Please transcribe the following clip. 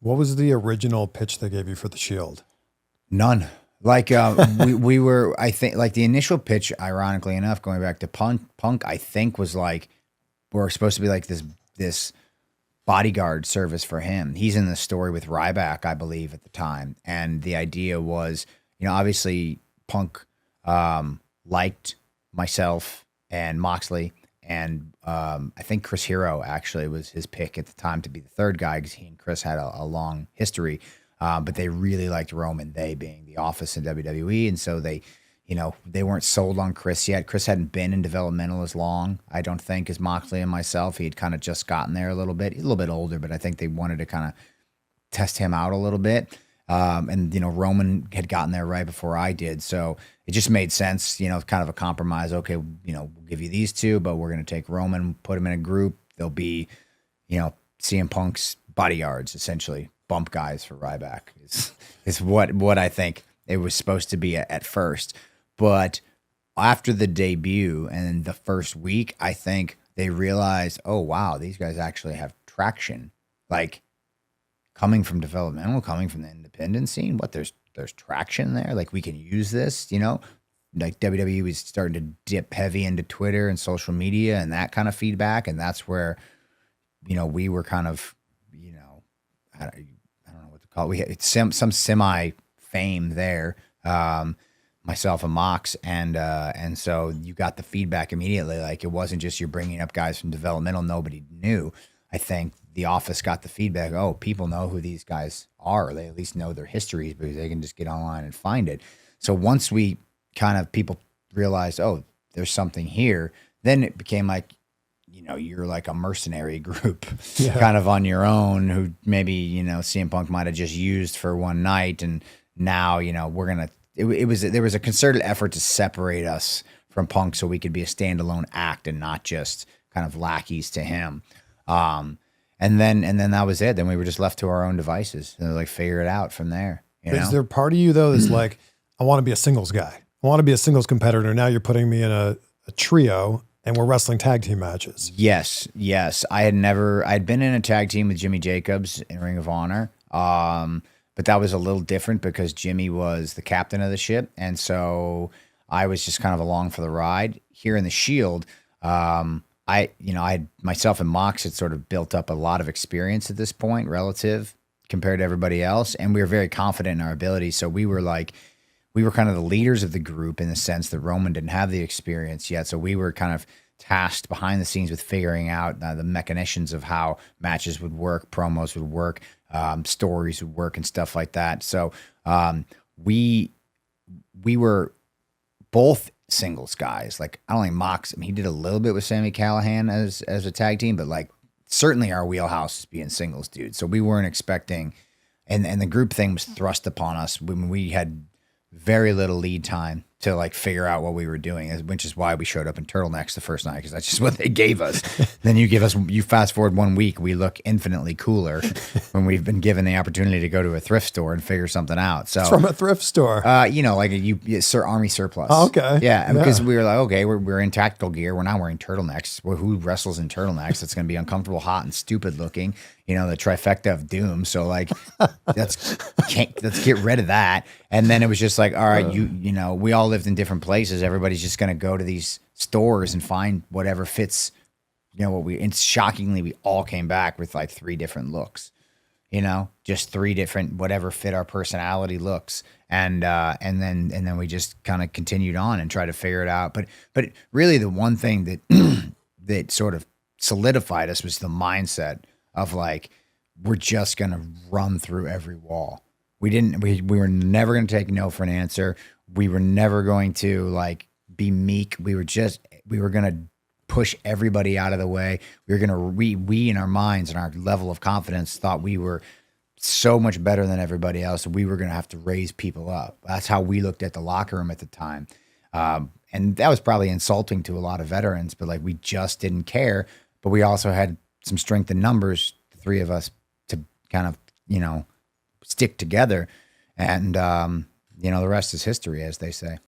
What was the original pitch they gave you for the Shield? None. Like we were, I think, like the initial pitch, ironically enough, going back to Punk, I think was like we're supposed to be like this bodyguard service for him. He's in the story with Ryback, I believe, at the time, and the idea was, obviously Punk liked myself and Moxley, and I think Chris Hero actually was his pick at the time to be the third guy because he and Chris had a long history. But they really liked Roman, they being the Office in WWE. And so they weren't sold on Chris yet. Chris hadn't been in developmental as long, I don't think, as Moxley and myself. He had kind of just gotten there a little bit. He's a little bit older, but I think they wanted to kind of test him out a little bit. And Roman had gotten there right before I did. So it just made sense, kind of a compromise. Okay, we'll give you these two, but we're going to take Roman, put him in a group. They'll be, CM Punk's bodyguards, essentially. Bump guys for Ryback is what I think it was supposed to be at first. But after the debut and the first week, I think they realized, oh, wow, these guys actually have traction. Like coming from developmental, coming from the independent scene, there's traction there. Like we can use this, like WWE was starting to dip heavy into Twitter and social media and that kind of feedback. And that's where, we were kind of, I don't know what to call it. We had some semi fame there, myself and Mox, and so you got the feedback immediately. Like it wasn't just you're bringing up guys from developmental nobody knew. I think the Office got the feedback. Oh, people know who these guys are. They at least know their histories because they can just get online and find it. So once we people realized, oh, there's something here, then it became like, you're like a mercenary group kind of on your own who maybe, CM Punk might have just used for one night. And now, there was a concerted effort to separate us from Punk so we could be a standalone act and not just kind of lackeys to him. And then that was it. Then we were just left to our own devices and like figure it out from there. Is there part of you though that's like, I want to be a singles guy. I want to be a singles competitor. Now you're putting me in a trio and we're wrestling tag team matches. Yes. I'd been in a tag team with Jimmy Jacobs in Ring of Honor. But that was a little different because Jimmy was the captain of the ship. And so I was just kind of along for the ride. Here in the Shield, I myself and Mox had sort of built up a lot of experience at this point relative compared to everybody else. And we were very confident in our abilities. So we were kind of the leaders of the group in the sense that Roman didn't have the experience yet. So we were kind of tasked behind the scenes with figuring out the machinations of how matches would work, promos would work, stories would work and stuff like that. So we were both singles guys. Like I don't think Mox, he did a little bit with Sami Callihan as a tag team, but like certainly our wheelhouse is being singles dude. So we weren't expecting, and the group thing was thrust upon us when we had very little lead time to like figure out what we were doing, which is why we showed up in turtlenecks the first night because that's just what they gave us. Then you fast forward 1 week, we look infinitely cooler when we've been given the opportunity to go to a thrift store and figure something out. So from a thrift store, like Army surplus. Oh, okay, yeah, because we were like, okay, we're in tactical gear, we're not wearing turtlenecks. Well, who wrestles in turtlenecks? It's going to be uncomfortable, hot, and stupid looking. The trifecta of doom. So like, let's get rid of that. And then it was just like, all right, we all lived in different places. Everybody's just going to go to these stores and find whatever fits, and shockingly, we all came back with like 3 different looks, just 3 different, whatever fit our personality looks. And then we just kind of continued on and tried to figure it out. But really the one thing that, that sort of solidified us was the mindset of like, we're just going to run through every wall. We were never going to take no for an answer. We were never going to like be meek. We were going to push everybody out of the way. We were going to, we in our minds and our level of confidence thought we were so much better than everybody else. We were going to have to raise people up. That's how we looked at the locker room at the time. And that was probably insulting to a lot of veterans, but like, we just didn't care. But we also had some strength in numbers, the 3 of us, to kind of, stick together. And, the rest is history, as they say.